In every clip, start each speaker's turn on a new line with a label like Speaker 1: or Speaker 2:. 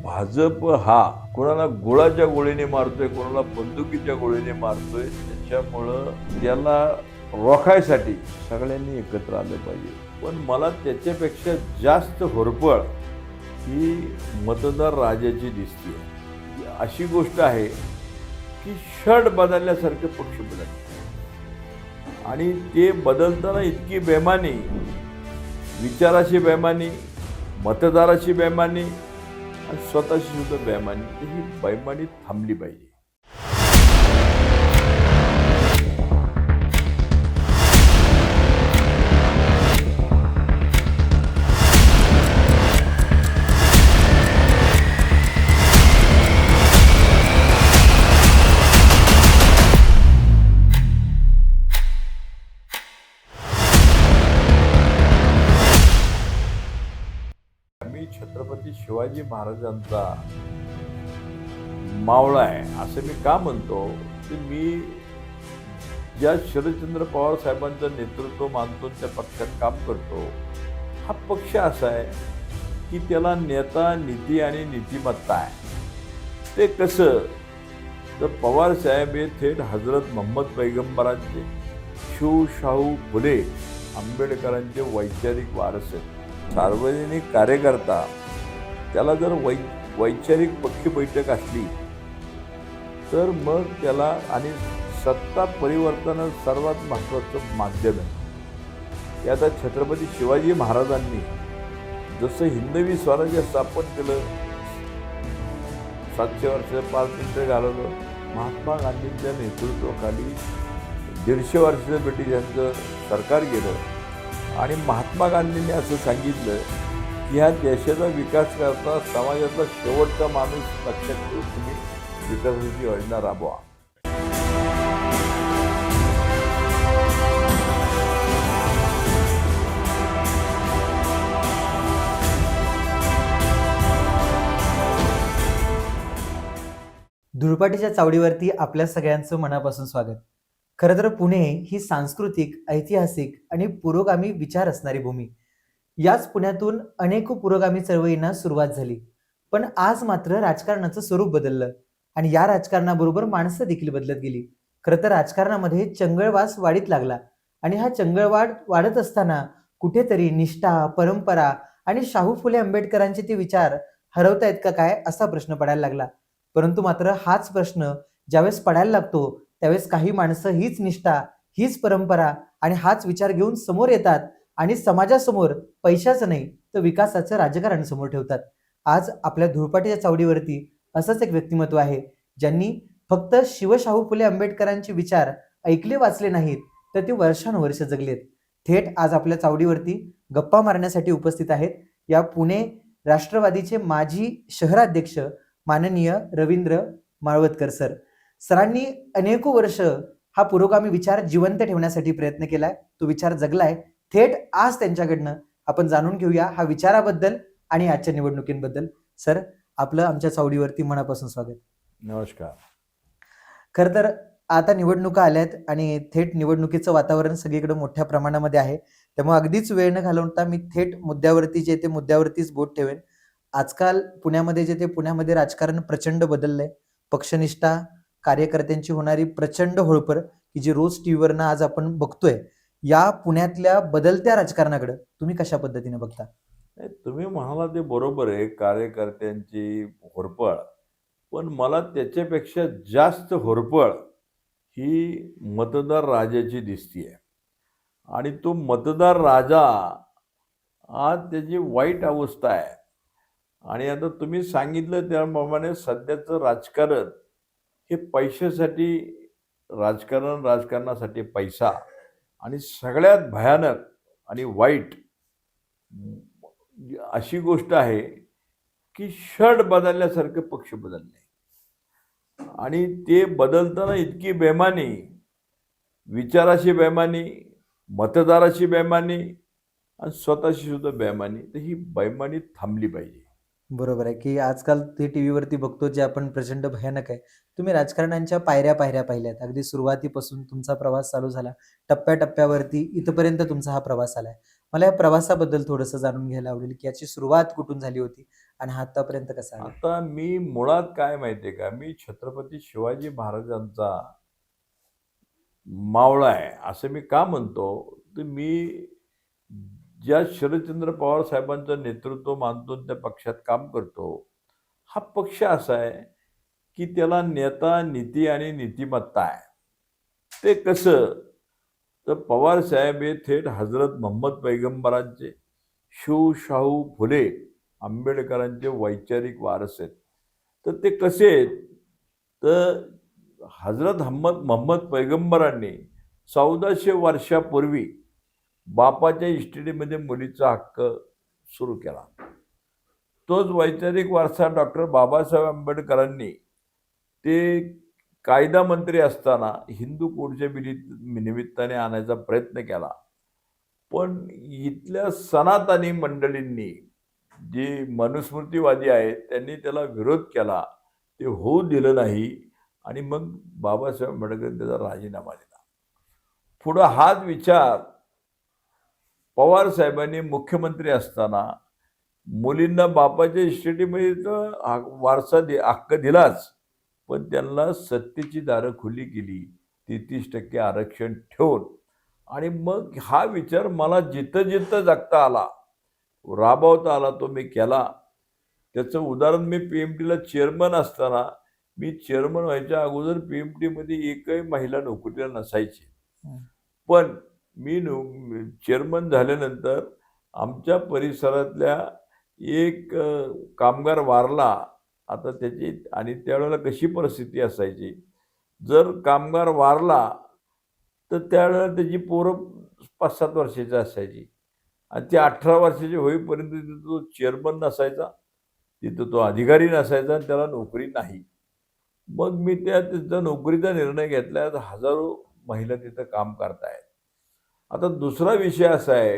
Speaker 1: भाजप हा कोणाला गुळाच्या गोळीने मारतोय, कोणाला बंदुकीच्या गोळीने मारतोय, त्याच्यामुळं त्याला रोखायसाठी सगळ्यांनी एकत्र आलं पाहिजे. पण मला त्याच्यापेक्षा जास्त होरपळ ही मतदार राजाची दिसते. अशी गोष्ट आहे की शर्ट बदलल्यासारखे पक्ष बदलले आणि ते बदलताना इतकी बेमानी, विचाराची बेमानी, मतदाराची बेमानी आणि स्वतःची सुद्धा बेमानी, ही बेमानी थांबली पाहिजे. मी छत्रपती शिवाजी महाराजांचा मावळा आहे असं मी का म्हणतो की मी ज्या शरदचंद्र पवार साहेबांचं नेतृत्व मानतो, त्या पक्षात काम करतो. हा पक्ष असा आहे की त्याला नेता, नीती आणि नीतिमत्ता आहे. ते कसं, तर पवार साहेब हे थेट हजरत मोहम्मद पैगंबरांचे, शिवशाहू फुले आंबेडकरांचे वैचारिक वारस आहेत. सार्वजनिक कार्यकर्ता त्याला जर वैचारिक पक्ष बैठक असली तर मग त्याला, आणि सत्ता परिवर्तन सर्वात महत्त्वाचं माध्यम आहे. ते आता छत्रपती शिवाजी महाराजांनी जसं हिंदवी स्वराज्य स्थापन केलं, 700 वर्ष 5 मिनिटं घालवलं, महात्मा गांधींच्या नेतृत्वाखाली 150 वर्षाचं ब्रिटिशांचं सरकार गेलं आणि महात्मा गांधींनी असं सांगितलं की ह्या देशाचा विकास करता समाजाचा शेवटचा माणूस लक्षात ठेवून तुम्ही विकासाची योजना राबवा.
Speaker 2: धुळपाटीच्या चावडीवरती आपल्या सगळ्यांचं मनापासून स्वागत. खरं तर पुणे ही सांस्कृतिक, ऐतिहासिक आणि पुरोगामी विचार असणारी भूमी. याच पुण्यातून अनेक पुरोगामी चळवळींना सुरुवात झाली. पण आज मात्र राजकारणाचं स्वरूप बदललं आणि या राजकारणाबरोबर माणसं देखील बदलत गेली. खरं तर राजकारणामध्ये चंगळवास वाढीत लागला आणि हा चंगळवाढ वाढत असताना कुठेतरी निष्ठा, परंपरा आणि शाहू फुले आंबेडकरांचे ते विचार हरवतायत का काय असा प्रश्न पडायला लागला. परंतु मात्र हाच प्रश्न ज्यावेळेस पडायला लागतो त्यावेळेस काही माणसं हीच निष्ठा, हीच परंपरा आणि हाच विचार घेऊन समोर येतात आणि समाजासमोर पैशाचं नाही तर विकासाचं राजकारण समोर ठेवतात. आज आपल्या धुळपाटीच्या चावडीवरती असंच एक व्यक्तिमत्व आहे ज्यांनी फक्त शिवशाहू फुले आंबेडकरांचे विचार ऐकले वाचले नाहीत तर ते वर्षानुवर्ष जगलेत. थेट आज आपल्या चावडीवरती गप्पा मारण्यासाठी उपस्थित आहेत या पुणे राष्ट्रवादीचे माजी शहराध्यक्ष माननीय रवींद्र माळवदकर सर. सरांनी अनेको वर्ष हा पुरोगामी विचार जिवंत ठेवण्यासाठी प्रयत्न केलाय, तो विचार जगलाय. थेट आज त्यांच्याकडनं आपण जाणून घेऊया हा विचाराबद्दल आणि आजच्या निवडणुकींबद्दल. सर, आपलं आमच्या चावडीवरती मनापासून स्वागत.
Speaker 1: नमस्कार.
Speaker 2: खरं तर आता निवडणुका आल्यात आणि थेट निवडणुकीचं वातावरण सगळीकडे मोठ्या प्रमाणामध्ये आहे, त्यामुळे अगदीच वेळ न घालवता मी थेट मुद्द्यावरती जे ते मुद्द्यावरतीच बोट ठेवेन. आजकाल पुण्यामध्ये राजकारण प्रचंड बदललंय. पक्षनिष्ठा, कार्यकर्त्यांची होणारी प्रचंड होळपर की जी रोज टीव्हीवरनं आज आपण बघतोय, या पुण्यातल्या बदलत्या राजकारणाकडे तुम्ही कशा पद्धतीने बघता?
Speaker 1: तुम्ही म्हणाला ते बरोबर आहे, कार्यकर्त्यांची होरपळ. पण मला त्याच्यापेक्षा जास्त होरपळ ही मतदार राजाची दिसतीये. आणि तो मतदार राजा आज त्याची वाईट अवस्था आहे. आणि आता तुम्ही सांगितलं त्याप्रमाणे सध्याचं राजकारण हे पैशासाठी राजकारण, राजकारणासाठी पैसा, आणि सगळ्यात भयानक आणि वाईट अशी गोष्ट आहे की शर्ट बदलल्यासारखे पक्ष बदलले आणि ते बदलताना इतकी बेमानी, विचाराची बेमानी, मतदाराची बेमानी आणि स्वतःची सुद्धा बेमानी, तर ही बेमानी थांबली पाहिजे.
Speaker 2: बरोबर आहे की आजकाल ते टीव्हीवरती बघतो जे आपण प्रचंड भयानक आहे. तुम्ही राजकारणांच्या पायऱ्या पाहिल्यात. अगदी सुरुवातीपासून तुमचा प्रवास चालू झाला, टप्प्याटप्प्यावरती इथपर्यंत तुमचा हा प्रवास आलाय. मला या प्रवासाबद्दल थोडंसं जाणून घ्यायला आवडेल की याची सुरुवात कुठून झाली होती आणि हा आतापर्यंत कसा आला?
Speaker 1: आता मी मुळात काय माहितीये का, मी छत्रपती शिवाजी महाराजांचा मावळा आहे असं मी का म्हणतो, तर मी ज्या शरदचंद्र पवार साहेबांचं नेतृत्व मानतो आणि त्या पक्षात काम करतो. हा पक्ष असा आहे की त्याला नेता, नीती आणि नीतिमत्ता आहे. ते कसं? तर पवार साहेब हे थेट हजरत मोहम्मद पैगंबरांचे, शिवशाहू फुले आंबेडकरांचे वैचारिक वारस आहेत. तर ते कसे आहेत? तर हजरत मोहम्मद पैगंबरांनी 1400 वर्षापूर्वी बापाच्या इस्टेटीमध्ये मुलीचा हक्क सुरू केला. तोच वैचारिक वारसा डॉक्टर बाबासाहेब आंबेडकरांनी ते कायदा मंत्री असताना हिंदू कोडच्या निमित्ताने आणायचा प्रयत्न केला. पण इथल्या सनातनी मंडळींनी, जे मनुस्मृतीवादी आहेत, त्यांनी त्याला विरोध केला. ते होऊ दिलं नाही आणि मग बाबासाहेब आंबेडकरांनी त्याचा राजीनामा दिला. पुढं हाच विचार पवार साहेबांनी मुख्यमंत्री असताना मुलींना बापाच्या इस्टेटीमध्ये तर वारसा हक्क दिलाच, पण त्यांना सत्तेची दारं खुली केली, 33% आरक्षण ठेवून. आणि मग हा विचार मला जिथं जिथं जगता आला, राबवता आला, तो मी केला. त्याचं उदाहरण, मी PMTला चेअरमन असताना, मी चेअरमन व्हायच्या अगोदर PMTमध्ये एकही महिला नोकरीला नसायची. पण मी चेअरमन झाल्यानंतर आमच्या परिसरातल्या एक कामगार वारला. आता त्याची, आणि त्यावेळेला कशी परिस्थिती असायची, जर कामगार वारला तर त्यावेळेला त्याची पोरं 5-7 वर्षाची असायची आणि ती 18 वर्षाची होईपर्यंत तिथं तो चेअरमन नसायचा, तिथं तो अधिकारी नसायचा आणि त्याला नोकरी नाही. मग मी त्याचा नोकरीचा निर्णय घेतला. आता हजारो महिला तिथं काम करतायत. आता दुसरा विषय असा आहे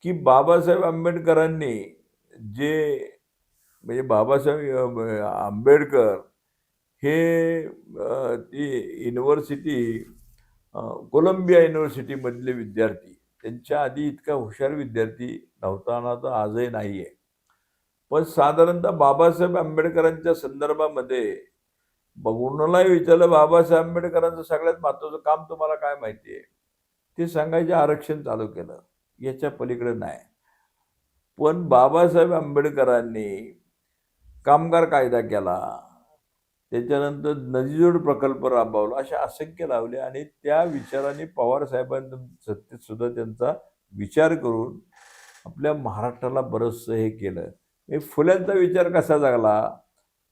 Speaker 1: की बाबासाहेब आंबेडकरांनी जे, म्हणजे बाबासाहेब आंबेडकर हे ती युनिव्हर्सिटी, कोलंबिया युनिव्हर्सिटीमधले विद्यार्थी, त्यांच्या आधी इतका हुशार विद्यार्थी नव्हता ना, तर आजही नाही आहे. पण साधारणतः बाबासाहेब आंबेडकरांच्या संदर्भामध्ये कोणालाही विचारलं, बाबासाहेब आंबेडकरांचं सगळ्यात महत्त्वाचं काम तुम्हाला काय माहिती आहे, ते सांगायचे आरक्षण चालू केलं, याच्या पलीकडे नाही. पण बाबासाहेब आंबेडकरांनी कामगार कायदा केला, त्याच्यानंतर नदीजोड प्रकल्प राबवला, अशा असंख्य लावले. आणि त्या विचाराने पवार साहेबांनी सत्तेत सुद्धा त्यांचा विचार करून आपल्या महाराष्ट्राला बरंचसं हे केलं. फुल्यांचा विचार कसा जगला,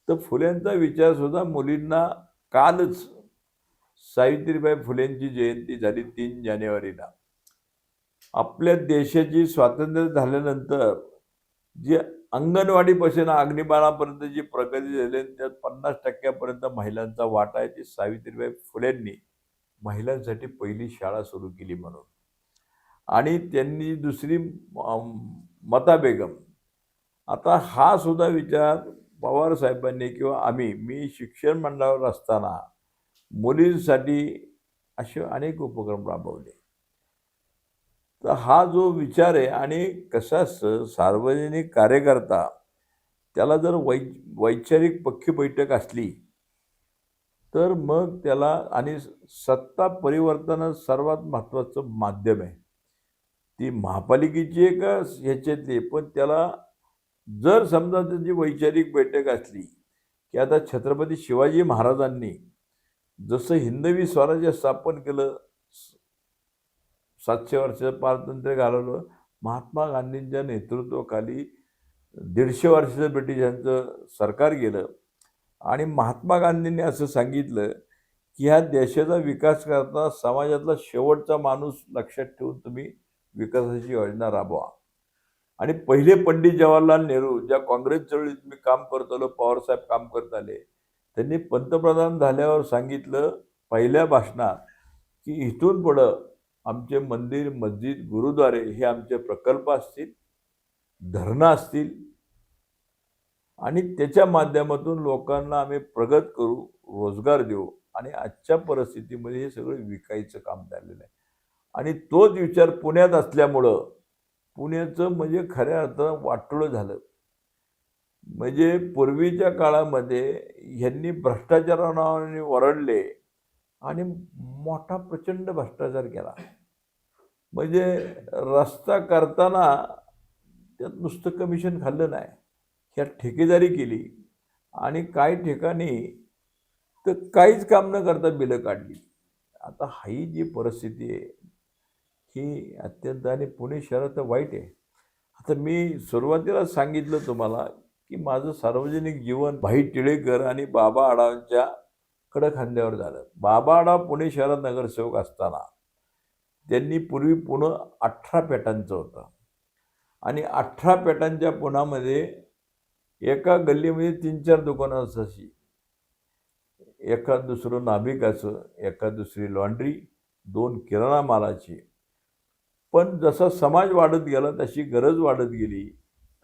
Speaker 1: तर फुल्यांचा विचार सुद्धा मुलींना, कालच सावित्रीबाई फुलेंची जयंती झाली 3 जानेवारीला. आपल्या देशाची स्वातंत्र्य झाल्यानंतर जी अंगणवाडीपासून अग्निबाणापर्यंत जी प्रगती झाली, त्यात 50% महिलांचा वाटा आहे. ती सावित्रीबाई फुलेंनी महिलांसाठी पहिली शाळा सुरू केली म्हणून. आणि त्यांनी दुसरी मता बेगम. आता हा सुद्धा विचार पवार साहेबांनी किंवा मी शिक्षण मंडळावर असताना मुलींसाठी असे अनेक उपक्रम राबवले. तर हा जो विचार आहे, आणि कसा असतं, सार्वजनिक कार्यकर्ता त्याला जर वैचारिक पक्की बैठक असली तर मग त्याला, आणि सत्ता परिवर्तन सर्वात महत्त्वाचं माध्यम आहे, ती महापालिकेची एक ह्याच्यातली. पण त्याला जर समजा त्याची वैचारिक बैठक असली की आता छत्रपती शिवाजी महाराजांनी जसं हिंदवी स्वराज्य स्थापन केलं, 700 वर्ष स्वातंत्र्य घालवलं, महात्मा गांधींच्या नेतृत्वाखाली 150 वर्षाचं ब्रिटिशांचं सरकार गेलं. आणि महात्मा गांधींनी असं सांगितलं की ह्या देशाचा विकास करता समाजातला शेवटचा माणूस लक्षात ठेवून तुम्ही विकासाची योजना राबवा. आणि पहिले पंडित जवाहरलाल नेहरू, ज्या काँग्रेस चळवळीत मी काम करत आलो, पवारसाहेब काम करत आले, त्यांनी पंतप्रधान झाल्यावर सांगितलं पहिल्या भाषणात की इथून पुढं आमचे मंदिर, मस्जिद, गुरुद्वारे हे आमचे प्रकल्प असतील, धरणं असतील, आणि त्याच्या माध्यमातून लोकांना आम्ही प्रगत करू, रोजगार देऊ. आणि आजच्या परिस्थितीमध्ये हे सगळं विकायचं काम झालेलं आहे. आणि तोच विचार पुण्यात असल्यामुळं पुण्याचं म्हणजे खऱ्या अर्थानं वाटोळं झालं. म्हणजे पूर्वीच्या काळामध्ये ह्यांनी भ्रष्टाचारा नावाने ओरडले आणि मोठा प्रचंड भ्रष्टाचार केला. म्हणजे रस्ता करताना त्यात नुसतं कमिशन खाल्लं नाही, ह्यात ठेकेदारी केली आणि काही ठिकाणी तर काहीच काम न करता बिलं काढली. आता ही जी परिस्थिती आहे ही अत्यंत, आणि पुणे शहरात तर वाईट आहे. आता मी सुरुवातीला सांगितलं तुम्हाला की माझं सार्वजनिक जीवन भाई टिळेकर आणि बाबा आढावांच्या कडखांद्यावर झालं. बाबा आढाव पुणे शहरात नगरसेवक असताना त्यांनी पूर्वी पुणे 18 पेटांचं होतं आणि 18 पेटांच्या पुण्यामध्ये एका गल्लीमध्ये 3-4 दुकानं असायची. एखाद दुसरं नाभिकाचं, एखाद दुसरी लॉन्ड्री, 2 किराणा मालाची. पण जसा समाज वाढत गेला तशी गरज वाढत गेली,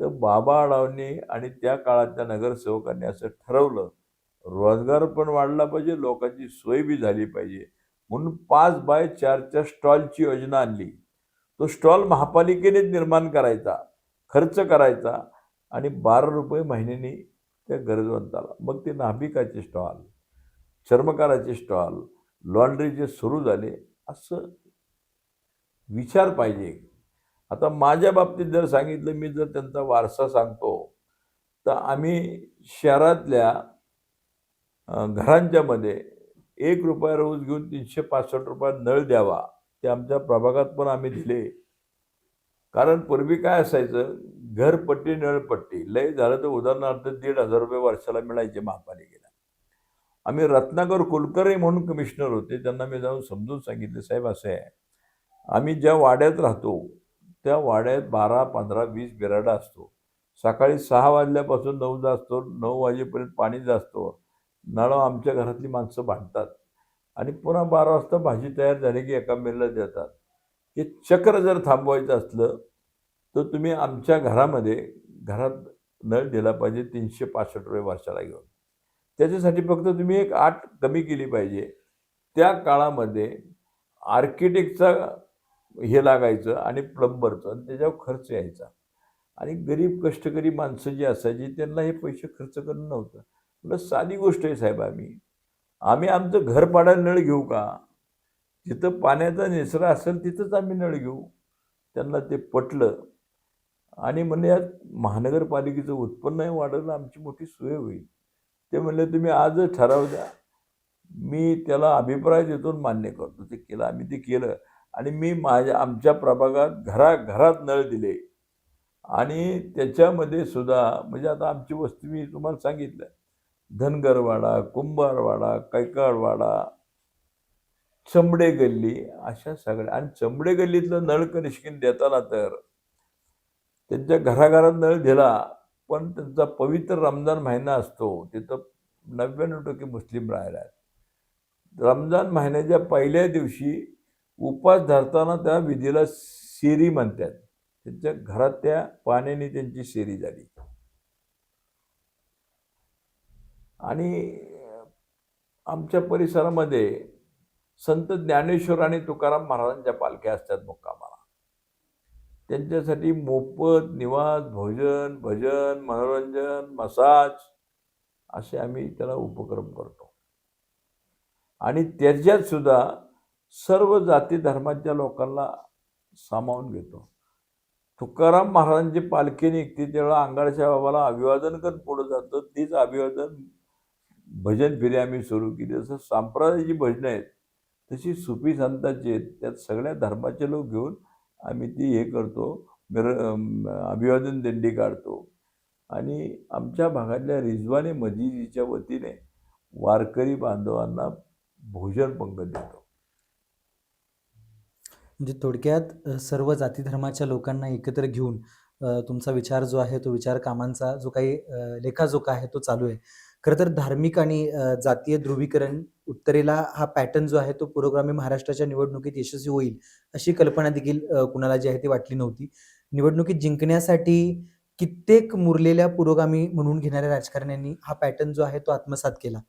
Speaker 1: तर बाबा आढावने आणि त्या काळातल्या नगरसेवकांनी असं ठरवलं, रोजगार पण वाढला पाहिजे, लोकांची सोय बी झाली पाहिजे, म्हणून 5 बाय 4च्या स्टॉलची योजना आणली. तो स्टॉल महापालिकेनेच निर्माण करायचा, खर्च करायचा आणि 12 रुपये महिन्यानी त्या गरजवंताला. मग ते नाभिकाचे स्टॉल, चर्मकाराचे स्टॉल, लॉन्ड्रीचे सुरू झाले. असं विचार पाहिजे. आता माझ्या बाबतीत जर सांगितलं, मी जर त्यांचा वारसा सांगतो, तर आम्ही शहरातल्या घरांच्यामध्ये ₹1 रोज घेऊन ₹365 नळ द्यावा, ते आमच्या प्रभागात पण आम्ही दिले. कारण पूर्वी काय असायचं, घरपट्टी नळपट्टी लय झालं तर उदाहरणार्थ ₹1,500 वर्षाला मिळायचे महापालिकेला. आम्ही रत्नाकर कुलकर्णी म्हणून कमिशनर होते, त्यांना मी जाऊन समजून सांगितलं, साहेब असं आहे, आम्ही ज्या वाड्यात राहतो त्या वाड्यात 12, 15, 20 बिराडा असतो. सकाळी 6 वाजल्यापासून 9 असतो, 9 वाजेपर्यंत पाणी असतो. नळावर आमच्या घरातली माणसं भांडतात आणि पुन्हा 12 वाजता भाजी तयार झाली की एकामेकाला देतात. हे चक्र जर थांबवायचं असलं तर तुम्ही आमच्या घरात नळ दिला पाहिजे ₹365 वर्षाला घेऊन. त्याच्यासाठी फक्त तुम्ही एक अट कमी केली पाहिजे. त्या काळामध्ये आर्किटेक्टचा हे लागायचं आणि प्लंबरचं, आणि त्याच्यावर खर्च यायचा. आणि गरीब कष्टकरी माणसं जी असायची त्यांना हे पैसे खर्च करणं नव्हतं. म्हटलं साधी गोष्ट आहे साहेब, आम्ही आमचं घर पाडायला नळ घेऊ का? जिथं पाण्याचा निचरा असेल तिथंच आम्ही नळ घेऊ. त्यांना ते पटलं आणि म्हणले यात महानगरपालिकेचं उत्पन्नही वाढलं, आमची मोठी सोय होईल. ते म्हणले तुम्ही आजच ठराव द्या, मी त्याला अभिप्राय देतो, मान्य करतो. ते केलं, आम्ही ते केलं आणि मी आमच्या प्रभागात घरात नळ दिले. आणि त्याच्यामध्ये सुद्धा म्हणजे आता आमची वस्ती मी तुम्हाला सांगितलं, धनगरवाडा, कुंभारवाडा, कैकाडवाडा, चमडे गल्ली, अशा सगळ्या. आणि चमडे गल्लीतलं नळ कनेक्शन देताना तर त्यांच्या घराघरात नळ दिला, पण त्यांचा पवित्र रमजान महिना असतो, तिथं 99% मुस्लिम राहिला आहेत. रमजान महिन्याच्या पहिल्या दिवशी उपास धरताना त्या विधीला शेरी म्हणतात. त्यांच्या घरात त्या पाण्याने त्यांची शेरी झाली. आणि आमच्या परिसरामध्ये संत ज्ञानेश्वर आणि तुकाराम महाराजांच्या पालख्या असतात मुक्कामाला. त्यांच्यासाठी मोफत निवास, भोजन, भजन, मनोरंजन, मसाज असे आम्ही त्याला उपक्रम करतो. आणि त्याच्यात सुद्धा सर्व जाती धर्माच्या लोकांना सामावून घेतो. तुकाराम महाराजांची पालखी निघते तेव्हा अंगारच्या बाबाला अभिवादन करत पुढे जातं. तीच अभिवादन भजन फेरी आम्ही सुरू केली. जसं संप्रदायाची भजनं आहेत तशी सुफी संतांची आहेत, त्यात सगळ्या धर्माचे लोक घेऊन आम्ही ती हे करतो, अभिवादन दिंडी काढतो. आणि आमच्या भागातल्या रिजवानी मस्जिदीच्या वतीने वारकरी बांधवांना भोजन पंगत देतो.
Speaker 2: म्हणजे थोडक्यात सर्व जाती धर्माच्या लोकांना एकत्र घेऊन तुमचा विचार जो आहे तो विचार कामांचा जो काही लेखाजोखा आहे तो चालू आहे. खरं तर धार्मिक आणि जातीय ध्रुवीकरण उत्तरेला हा पॅटर्न जो आहे तो पुरोगामी महाराष्ट्राच्या निवडणुकीत यशस्वी होईल अशी कल्पना देखील कुणाला जी आहे ती वाटली नव्हती. निवडणुकीत जिंकण्यासाठी कित्येक मुरलेल्या पुरोगामी म्हणून घेणाऱ्या राजकारण्यांनी हा पॅटर्न जो आहे तो आत्मसात केला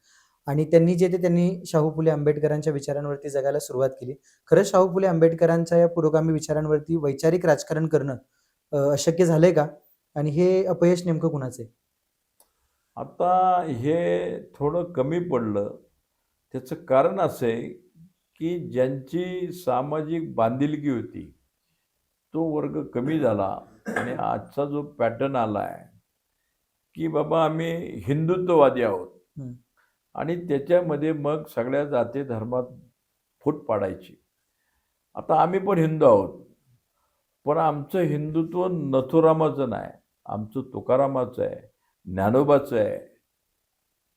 Speaker 2: आणि त्यांनी शाहू फुले आंबेडकरांच्या विचारांवरती जगायला सुरुवात केली. खरंच शाहू फुले आंबेडकरांच्या या पुरोगामी विचारांवरती वैचारिक राजकारण करणं अशक्य झालंय का? आणि हे अपयश नेमकं कुणाचं आहे?
Speaker 1: आता हे थोडं कमी पडलं. त्याचं कारण असं आहे, की ज्यांची सामाजिक बांधिलकी होती, तो वर्ग कमी झाला आणि आजचा जो पॅटर्न आला आहे, की बाबा आम्ही हिंदुत्ववादी आहोत
Speaker 2: हं.
Speaker 1: आणि त्याच्यामध्ये मग सगळ्या जाती धर्मात फूट पाडायची. आता आम्ही पण हिंदू आहोत, पण आमचं हिंदुत्व नथुरामाचं नाही, आमचं तुकारामाचं आहे, ज्ञानोबाचं आहे,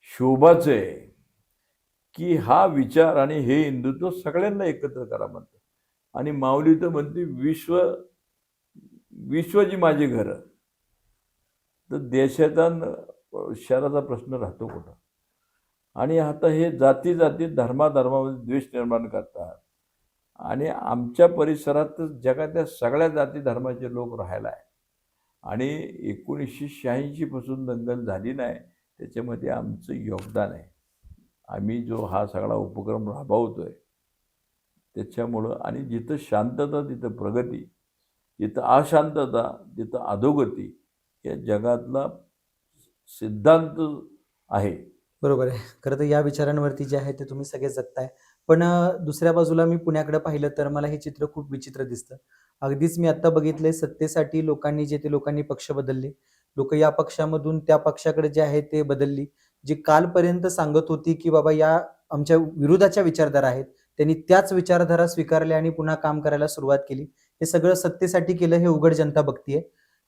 Speaker 1: शोभाचं आहे, की हा विचार आणि हे हिंदुत्व सगळ्यांना एकत्र करा म्हणतं. आणि माऊली तर म्हणते विश्वची माझी घरं. तर देशाचा शहराचा प्रश्न राहतो कुठं? आणि आता हे जाती जाती धर्माधर्मामध्ये द्वेष निर्माण करतात आणि आमच्या परिसरात जगातल्या सगळ्या जाती धर्माचे लोक राहायला आहे. आणि 1986 पासून दंगल झाली नाही, त्याच्यामध्ये आमचं योगदान आहे. आम्ही जो हा सगळा उपक्रम राबवतोय त्याच्यामुळं. आणि जिथं शांतता तिथं प्रगती, जिथं अशांतता तिथं अधोगती, या जगातला सिद्धांत आहे.
Speaker 2: बरोबर आहे. खरं तर या विचारांवरती जे आहे ते तुम्ही सगळे जगताय. पण दुसऱ्या बाजूला मी पुण्याकडे पाहिलं तर मला हे चित्र खूप विचित्र दिसतं. अगदीच मी आत्ता बघितलंय सत्तेसाठी लोकांनी पक्ष बदलले. लोकं या पक्षामधून त्या पक्षाकडे जे आहे ते बदलली. जी कालपर्यंत सांगत होती, की बाबा या आमच्या विरोधाच्या विचारधारा आहेत. त्यांनी त्याच विचारधारा स्वीकारल्या आणि पुन्हा काम करायला सुरुवात केली. हे सगळं सत्तेसाठी केलं हे उघड जनता बघतीये.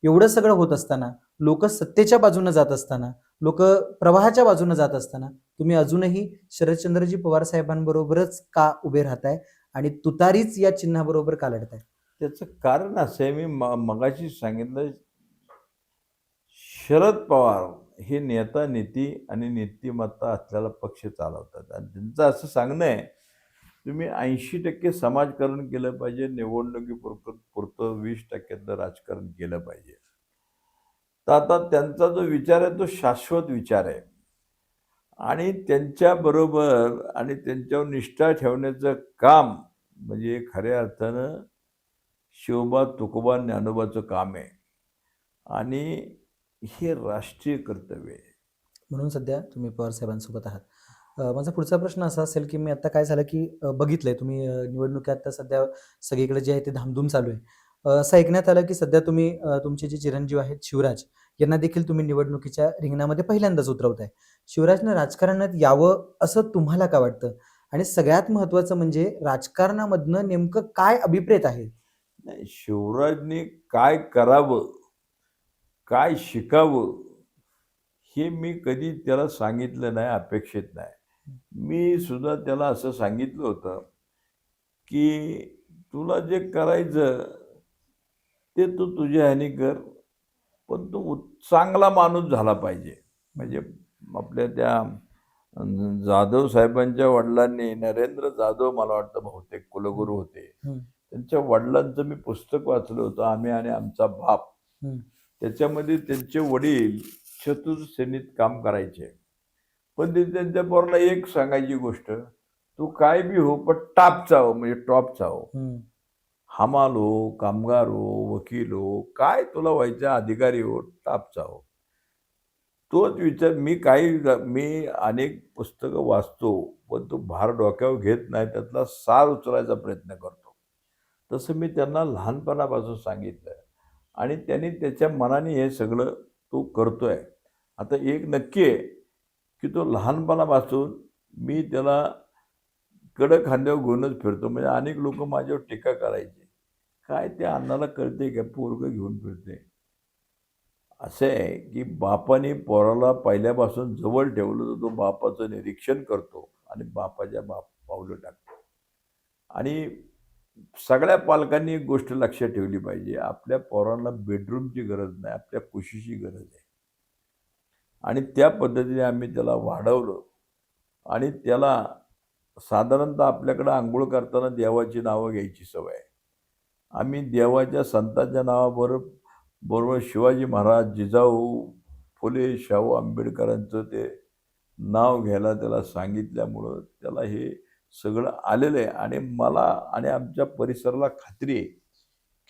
Speaker 2: एवढं सगळं होत असताना, लोकं सत्तेच्या बाजूनं जात असताना, लोकं प्रवाहाच्या बाजूनं जात असताना तुम्ही अजूनही शरदचंद्रजी पवार साहेबांबरोबरच का उभे राहताय आणि तुतारीच या चिन्हाबरोबर का लढताय?
Speaker 1: त्याचं कारण असं आहे, मी मगाशी सांगितलं, शरद पवार हे नेता नीती आणि नीतिमत्ता असलेला पक्ष चालवतात आणि त्यांचं असं सांगणं आहे, तुम्ही 80% समाजकारण केलं पाहिजे, पुरतं 20%तलं राजकारण केलं पाहिजे. तर आता त्यांचा जो विचार आहे तो शाश्वत विचार आहे आणि त्यांच्याबरोबर आणि त्यांच्यावर निष्ठा ठेवण्याचं काम म्हणजे खऱ्या अर्थानं शिवबा तुकोबा ज्ञानोबाचं काम आहे आणि हे राष्ट्रीय कर्तव्य आहे.
Speaker 2: म्हणून सध्या तुम्ही पवार साहेबांसोबत आहात. माझा पुढचा प्रश्न असा असेल, की मी आता काय झालं, की बघितलंय तुम्ही निवडणुकी आता सध्या सगळीकडे जे आहे ते धामधूम चालू आहे. असं ऐकण्यात आलं, की सध्या तुम्ही तुमचे जे चिरंजीव आहेत शिवराज यांना देखील तुम्ही निवडणुकीच्या रिंगणामध्ये पहिल्यांदाच उतरवताय. शिवराजनं राजकारणात यावं असं तुम्हाला का वाटतं? आणि सगळ्यात महत्त्वाचं म्हणजे राजकारणामधनं नेमकं काय अभिप्रेत आहे?
Speaker 1: नाही, शिवराजने काय करावं, काय शिकावं, हे मी कधी त्याला सांगितलं नाही, अपेक्षित नाही. मी सुद्धा त्याला असं सांगितलं होतं, की तुला जे करायचं ते तू तुझ्या ह्याने कर, पण तू चांगला माणूस झाला पाहिजे. म्हणजे आपल्या त्या जाधव साहेबांच्या वडिलांनी, नरेंद्र जाधव मला वाटतं बहुतेक कुलगुरू होते.
Speaker 2: हं,
Speaker 1: त्यांच्या वडिलांचं मी पुस्तक वाचलं होतं, आम्ही आणि आमचा बाप.
Speaker 2: हं,
Speaker 1: त्याच्यामध्ये त्यांचे वडील चतुर्सेनीत काम करायचे. पण ते त्यांच्या पोराला एक सांगायची गोष्ट, तू काय बी हो पण टापचा हो, म्हणजे टॉपचा हो.
Speaker 2: हं.
Speaker 1: हमाल हो, कामगार हो, वकील हो, काय तुला व्हायचं, अधिकारी हो, टापचा हो. तोच विचार मी अनेक पुस्तकं वाचतो, पण तो भार डोक्यावर घेत नाही, त्यातला सार उचलायचा प्रयत्न करतो. तसं मी त्यांना लहानपणापासून सांगितलं आणि त्यांनी त्याच्या मनाने हे सगळं तो करतोय. आता एक नक्की आहे, की तो लहानपणापासून मी त्याला कडक खांद्यावर घेऊनच फिरतो. म्हणजे अनेक लोकं माझ्यावर टीका करायचे. काय त्या अण्णाला कळते का, पोरगं घेऊन फिरते. असं आहे, की बापाने पोराला पहिल्यापासून जवळ ठेवलं तर तो बापाचं निरीक्षण करतो आणि बापाच्या पावलं टाकतो. आणि सगळ्या पालकांनी एक गोष्ट लक्षात ठेवली पाहिजे, आपल्या पोरांना बेडरूमची गरज नाही, आपल्या कुशीची गरज आहे. आणि त्या पद्धतीने आम्ही त्याला वाढवलं आणि त्याला साधारणतः आपल्याकडं अंघोळ करताना देवाची नावं घ्यायची सवय आहे. आम्ही देवाच्या संतांच्या बरोबर शिवाजी महाराज, जिजाऊ, फुले, शाहू आंबेडकरांचं ते नाव घ्यायला त्याला सांगितल्यामुळं त्याला हे सगळं आलेलं आहे. आणि मला आणि आमच्या परिसराला खात्री आहे,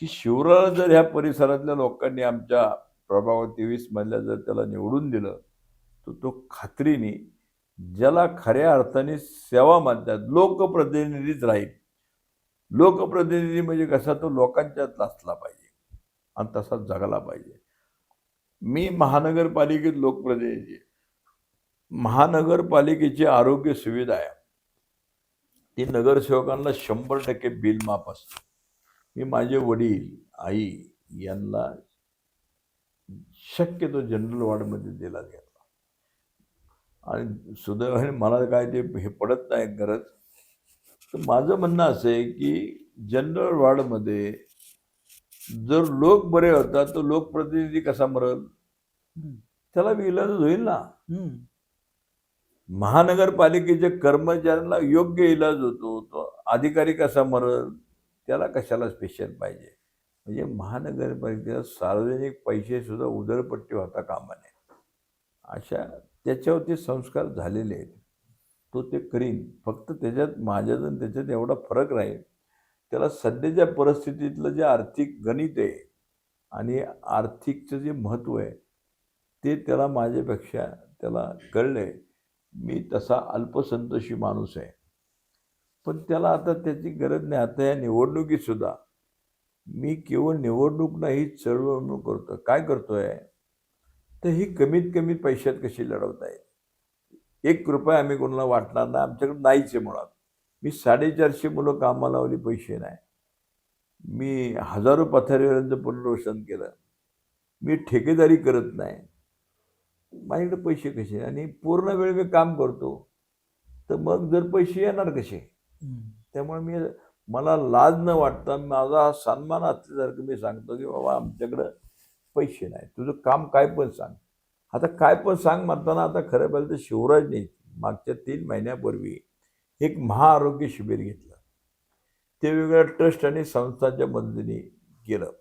Speaker 1: की शिवरायाला जर ह्या परिसरातल्या लोकांनी आमच्या प्रभाग 23 मधल्या जर त्याला निवडून दिलं, तो खात्रीने ज्याला खऱ्या अर्थाने सेवा म्हणतात लोकप्रतिनिधीच राहील. लोकप्रतिनिधी म्हणजे कसा तो लोकांच्यात असला पाहिजे आणि तसा जगला पाहिजे. मी महानगरपालिकेत लोकप्रतिनिधी आहे. महानगरपालिकेची आरोग्य सुविधा आहे ती नगरसेवकांना 100% बिल माफ असतं. मी माझे वडील आई यांना शक्यतो जनरल वॉर्डमध्ये दिला घेतला आणि सुदैवाने मला काय ते हे पडत नाही गरज. तर माझं म्हणणं असं आहे की जनरल वॉर्डमध्ये जर लोक बरे होतात तर लोकप्रतिनिधी कसा मरल, त्याला इलाज होईल ना. महानगरपालिकेच्या कर्मचाऱ्यांना योग्य इलाज होतो, तो अधिकारी कसा मरल, त्याला कशाला स्पेशल पाहिजे. म्हणजे महानगरपालिकेला सार्वजनिक पैसे सुद्धा उधळपट्टी होता कामा नये. अशा त्याच्यावरती संस्कार झालेले आहेत. तो ते करीन. फक्त त्याच्यात माझ्यात आणि त्याच्यात एवढा फरक राहील, त्याला सध्याच्या परिस्थितीतलं जे आर्थिक गणित आहे आणि आर्थिकचं जे महत्त्व आहे ते त्याला माझ्यापेक्षा त्याला कळलंय. मी तसा अल्पसंतोषी माणूस आहे, पण त्याला आता त्याची गरज नाही. आता या निवडणुकीत सुद्धा मी केवळ निवडणूक नाही चळवळ करतो. काय करतोय तर ही कमीत कमी पैशात कशी लढवता येईल. 1 रुपया आम्ही कोणाला वाटणार नाही, आमच्याकडे नाहीच आहे मुळात. मी 450 मुलं कामाला लावली, पैसे नाही. मी हजारो पथारीवाल्यांचं पुनर्वसन केलं. मी ठेकेदारी करत नाही. माझ्याकडे पैसे कसे आणि पूर्ण वेळ मी काम करतो, तर मग जर पैसे येणार कसे. त्यामुळे मला लाज न वाटता माझा सन्मान असल्यासारखं मी सांगतो की बाबा आमच्याकडं पैसे नाही, तुझं काम काय पण सांग. आता काय पण सांग म्हणताना आता खरं पाहिलं तर शिवराजने मागच्या 3 महिन्यापूर्वी एक महाआरोग्य शिबिर घेतलं. ते वेगवेगळ्या ट्रस्ट आणि संस्थांच्या मदतीने केलं.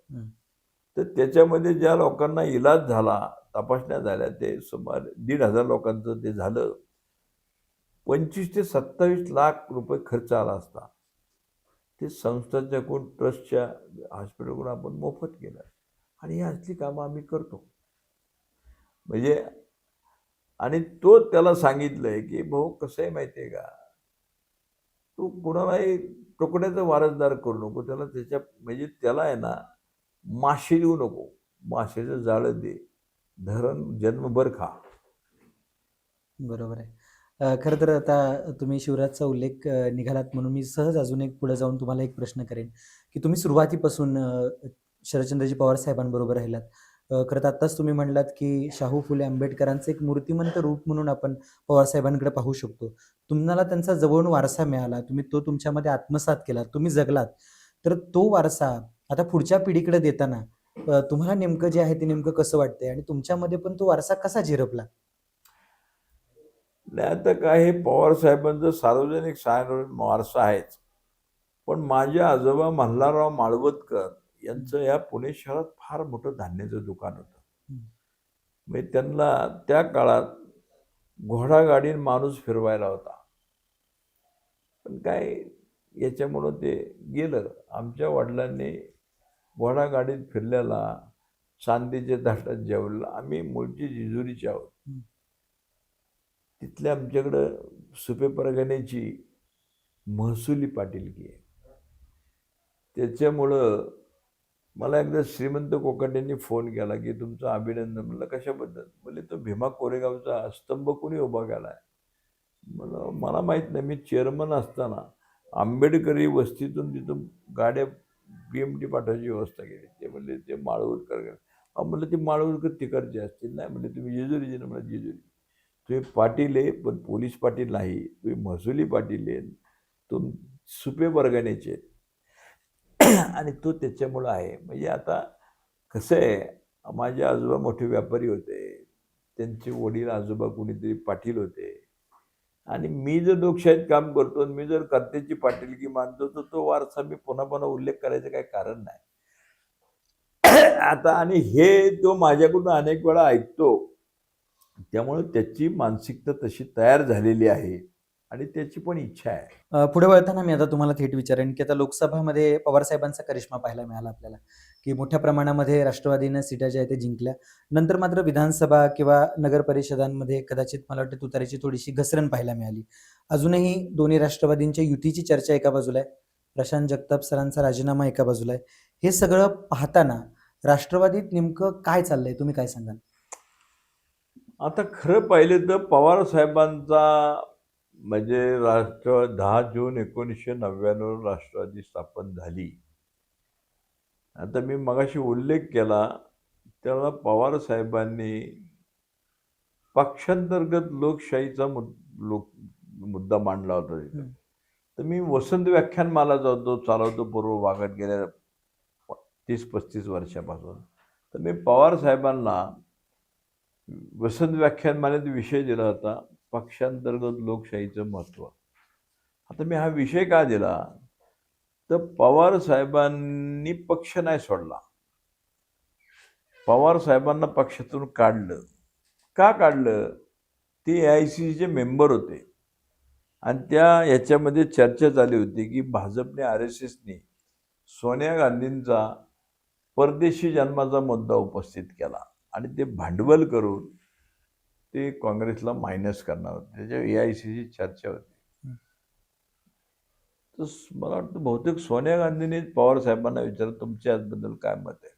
Speaker 1: तर त्याच्यामध्ये ज्या लोकांना इलाज झाला, तपासण्या झाल्या, ते सुमारे 1,500 लोकांचं ते झालं. 25 ते 27 लाख रुपये खर्च आला असता. ते संस्थांच्याकडून ट्रस्टच्या हॉस्पिटलकडून आपण मोफत केलं आणि ही असली कामं आम्ही करतो. म्हणजे आणि तो त्याला सांगितलंय की भाऊ कसं आहे माहिती आहे का, तू कुणालाही तुकड्याचा वारसदार करू नको. त्याला त्याच्या म्हणजे त्याला आहे ना माशी देऊ नको, माशीचं जाळं दे, धरण जन्मभर खा.
Speaker 2: बरोबर आहे. खरं तर आता तुम्ही शिवराजचा उल्लेख निघालात म्हणून मी सहज अजून एक पुढे जाऊन तुम्हाला एक प्रश्न करेन की तुम्ही सुरुवातीपासून शरदचंद्रजी पवार साहेबांबरोबर राहिलात. खरं तर आत्ताच तुम्ही म्हणलात की शाहू फुले आंबेडकरांचं एक मूर्तिमंत रूप म्हणून आपण पवार साहेबांकडे पाहू शकतो. तुम्हाला त्यांचा जवळून वारसा मिळाला, तुम्ही तो तुमच्यामध्ये आत्मसात केला, तुम्ही जगलात. तर तो वारसा आता पुढच्या पिढीकडे देताना तुम्हाला नेमकं जे आहे ते नेमकं कसं वाटतंय आणि तुमच्यामध्ये पण तो वारसा कसा झिरपला?
Speaker 1: नाही आता काय, हे पवार साहेबांचं सार्वजनिक वारसा आहेच, पण माझे आजोबा मल्हारराव माळवदकर यांचं या पुणे शहरात फार मोठं धान्याचं दुकान होतं. म्हणजे त्यांना त्या काळात घोडागाडीने माणूस फिरवायला होता, पण काय याच्यामुळं ते गेलं. आमच्या वडिलांनी घोडागाडीत फिरल्याला चांदीच्या ताटात जेवलं. आम्ही मूळची जेजुरीचे आहोत. तिथल्या आमच्याकडं सुपे परगण्याची महसुली पाटीलकी आहे. त्याच्यामुळं मला एकदा श्रीमंत कोकाटेंनी फोन केला की तुमचं अभिनंदन. म्हणलं कशाबद्दल. म्हणजे तो भीमा कोरेगावचा स्तंभ कोणी उभा केलाय. मला माहीत नाही. मी चेअरमन असताना आंबेडकरी वस्तीतून तिथून गाड्या BMT पाठवायची व्यवस्था केली. ते म्हणले ते माळवदकर. म्हणलं ते माळवदकर तिकडचे असतील. नाही म्हणले तुम्ही जेजुरीचे ना. म्हणलं जेजुरी. तुम्ही पाटील आहे पण पोलीस पाटील नाही, तुम्ही महसुली पाटील आहे, तुम सुपे वर्गण्याचे आणि तो त्याच्यामुळं आहे. म्हणजे आता कसं आहे, माझे आजोबा मोठे व्यापारी होते, त्यांचे वडील आजोबा कोणीतरी पाटील होते आणि मी जर लोकशाहीत काम करतो आणि मी जर कर्त्याची पाटीलकी मानतो तर तो वारसा मी पुन्हा पुन्हा उल्लेख करायचं काही कारण नाही. आता आणि हे तो माझ्याकडून अनेक वेळा ऐकतो, त्यामुळे त्याची मानसिकता तशी तयार झालेली आहे आणि त्याची पण इच्छा आहे.
Speaker 2: पुढे वळताना मी आता तुम्हाला थेट विचारेन की आता लोकसभामध्ये पवार साहेबांचा करिश्मा पाहायला मिळाला आपल्याला. की मोठ्या प्रमाणामध्ये राष्ट्रवादीनं सीटा ज्या आहेत ते जिंकल्या. नंतर मात्र विधानसभा किंवा नगर परिषदांमध्ये कदाचित मला वाटतं तुतारीची थोडीशी घसरण पाहायला मिळाली. अजूनही दोन्ही राष्ट्रवादींच्या युतीची चर्चा एका बाजूला आहे. प्रशांत जगताप सरांचा राजीनामा एका बाजूला आहे. हे सगळं पाहताना राष्ट्रवादीत नेमकं काय चाललंय, तुम्ही काय सांगाल?
Speaker 1: आता खरं पाहिलं तर पवार साहेबांचा म्हणजे 10 जून 1999 राष्ट्रवादी स्थापन झाली. आता मी मगाशी उल्लेख केला त्याला पवार साहेबांनी पक्षांतर्गत लोकशाहीचा मुद्दा मांडला होता तिथं. तर मी वसंत व्याख्यानमाला जो चालवतो पूर्व भागात गेल्या 30-35 वर्षापासून, तर मी पवार साहेबांना वसंत व्याख्यानमालेत विषय दिला होता पक्षांतर्गत लोकशाहीचं महत्त्व. आता मी हा विषय का दिला तर पवार साहेबांनी पक्ष नाही सोडला. पवार साहेबांना पक्षातून काढलं. का काढलं? ते AICCचे मेंबर होते आणि याच्यामध्ये चर्चा झाली होती की भाजपने RSSने सोनिया गांधींचा परदेशी जन्माचा मुद्दा उपस्थित केला आणि ते भांडवल करून ते काँग्रेसला मायनस करणार होते. त्याच्यावर AICCची चर्चा होती. तर मला वाटतं बहुतेक सोनिया गांधींनी पवार साहेबांना विचारलं तुमच्या याबद्दल काय मत आहे.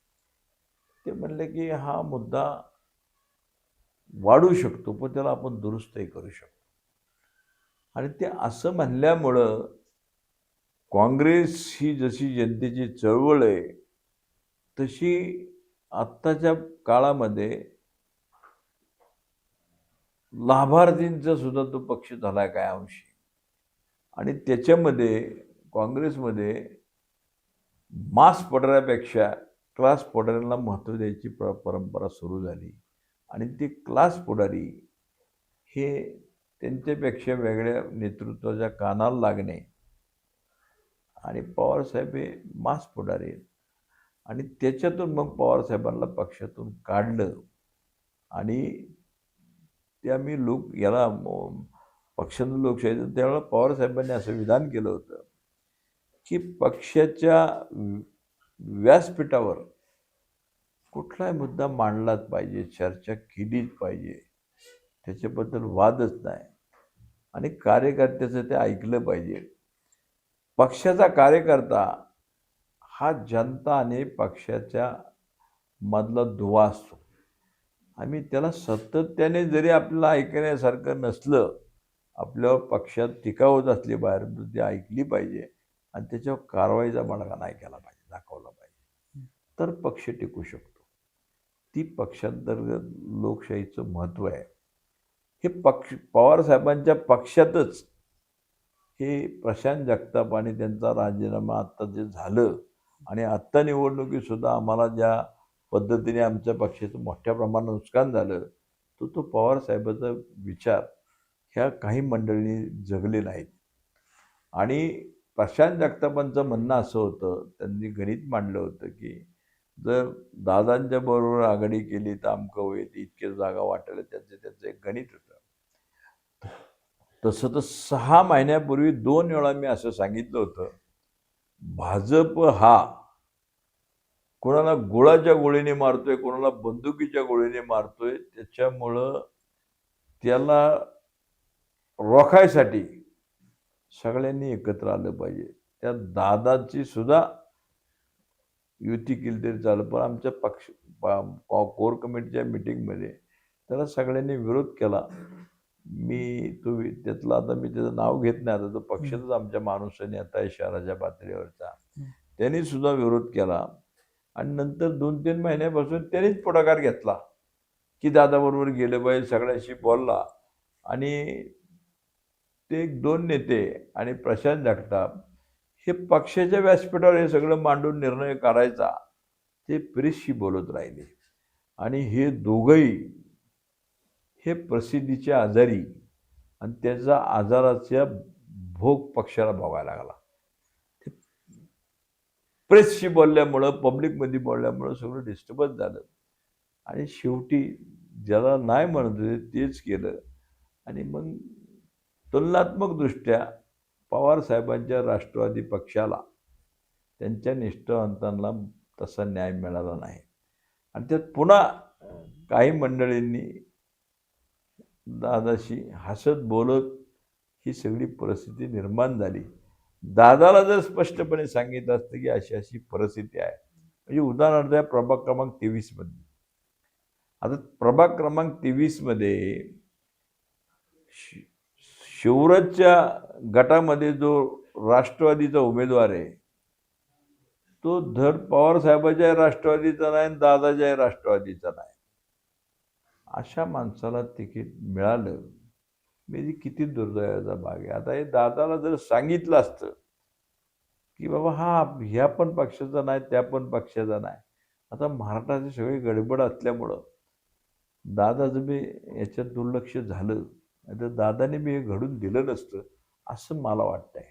Speaker 1: ते म्हणले की हा मुद्दा वाढू शकतो पण त्याला आपण दुरुस्तही करू शकतो. आणि ते असं म्हणल्यामुळं काँग्रेस ही जशी जनतेची चळवळ आहे तशी आत्ताच्या काळामध्ये लाभार्थींचा सुद्धा तो पक्ष झाला काय अंशी. आणि त्याच्यामध्ये काँग्रेसमध्ये मास पडऱ्यापेक्षा क्लास पुढाऱ्यांना महत्त्व द्यायची परंपरा सुरू झाली आणि ते क्लास पुढारी हे त्यांच्यापेक्षा वेगळ्या नेतृत्वाच्या कानाला लागणे आणि पवारसाहेब हे मास पुढारी आणि त्याच्यातून मग पवारसाहेबांना पक्षातून काढलं आणि ते आम्ही याला पक्षातून लोकशाही त्यावेळेला पवारसाहेबांनी असं विधान केलं होतं की पक्षाच्या व्यासपीठावर कुठलाही मुद्दा मांडलाच पाहिजे, चर्चा केलीच पाहिजे, त्याच्याबद्दल वादच नाही आणि कार्यकर्त्याचं ते ऐकलं पाहिजे. पक्षाचा कार्यकर्ता हा जनता आणि पक्षाच्या मधला दुवा असतो. आम्ही त्याला सातत्याने जरी आपल्याला ऐकण्यासारखं नसलं, आपल्यावर पक्षात टीका होत असली बाहेर ती ऐकली पाहिजे आणि त्याच्यावर कारवाईचा बडगा नाही केला पाहिजे, दाखवला पाहिजे, तर पक्ष टिकू शकतो. ती पक्षांतर्गत लोकशाहीचं महत्त्व आहे. हे पवार साहेबांच्या पक्षातच हे प्रशांत जगताप आणि त्यांचा राजीनामा आत्ता जे झालं आणि आत्ता निवडणुकीत सुद्धा आम्हाला ज्या पद्धतीने आमच्या पक्षाचं मोठ्या प्रमाणात नुकसान झालं तो पवार साहेबांचा विचार ह्या काही मंडळींनी जगले नाहीत. आणि प्रशांत जगतापांचं म्हणणं असं होतं, त्यांनी गणित मांडलं होतं की जर दादांच्या बरोबर आघाडी केली तर अमकं होईल, इतके जागा वाटेल, त्याचं एक गणित होतं. तसं तर 6 महिन्यापूर्वी 2 वेळा मी असं सांगितलं होतं, भाजप हा कोणाला गुळाच्या गोळीने मारतोय, कोणाला बंदुकीच्या गोळीने मारतोय, त्याच्यामुळं त्याला रोखायसाठी सगळ्यांनी एकत्र आलं पाहिजे. त्या दादाची सुद्धा युती केली तरी चालेल, पण आमच्या कोर कमिटीच्या मिटिंगमध्ये त्याला सगळ्यांनी विरोध केला. त्यातला आता मी त्याचं नाव घेत नाही, आता तो पक्षातच आमच्या माणूसाने आता आहे शहराच्या पातळीवरचा, त्यांनी सुद्धा विरोध केला. आणि नंतर 2-3 महिन्यापासून त्यांनीच पुढाकार घेतला की दादाबरोबर गेलं पाहिजे, सगळ्यांशी बोलला आणि ते 1-2 नेते आणि प्रशांत जगताप हे पक्षाच्या व्यासपीठावर हे सगळं मांडून निर्णय करायचा ते प्रेसशी बोलत राहिले. आणि हे दोघंही हे प्रसिद्धीचे आजारी आणि त्याचा आजाराचा भोग पक्षाला भोगायला लागला. प्रेसशी बोलल्यामुळं, पब्लिकमध्ये बोलल्यामुळं सगळं डिस्टर्बच झालं आणि शेवटी ज्याला नाही म्हणत होते तेच केलं. आणि मग तुलनात्मकदृष्ट्या पवार साहेबांच्या राष्ट्रवादी पक्षाला त्यांच्या निष्ठावंतांना तसा न्याय मिळाला नाही. आणि त्यात पुन्हा काही मंडळींनी दादाशी हसत बोलत ही सगळी परिस्थिती निर्माण झाली. दादाला जर स्पष्टपणे सांगितलं असतं की अशी अशी परिस्थिती आहे, म्हणजे उदाहरणार्थ आहे प्रभाग क्रमांक 23 मध्ये. आता प्रभाग क्रमांक 23 मध्ये शिवराजच्या गटामध्ये जो राष्ट्रवादीचा उमेदवार आहे तो धड पवार साहेबाच्या राष्ट्रवादीचा नाही आणि दादाच्या राष्ट्रवादीचा नाही. अशा माणसाला तिकीट मिळालं म्हणजे किती दुर्दैवाचा भाग आहे. आता हे दादाला जर सांगितलं असतं की बाबा हा ह्या पण पक्षाचा नाही त्या पण पक्षाचा नाही, आता महाराष्ट्राची सगळी गडबड असल्यामुळं दादाचं बी याच्यात दुर्लक्ष झालं, तर दादाने बी हे घडून दिलं नसतं असं मला वाटतंय.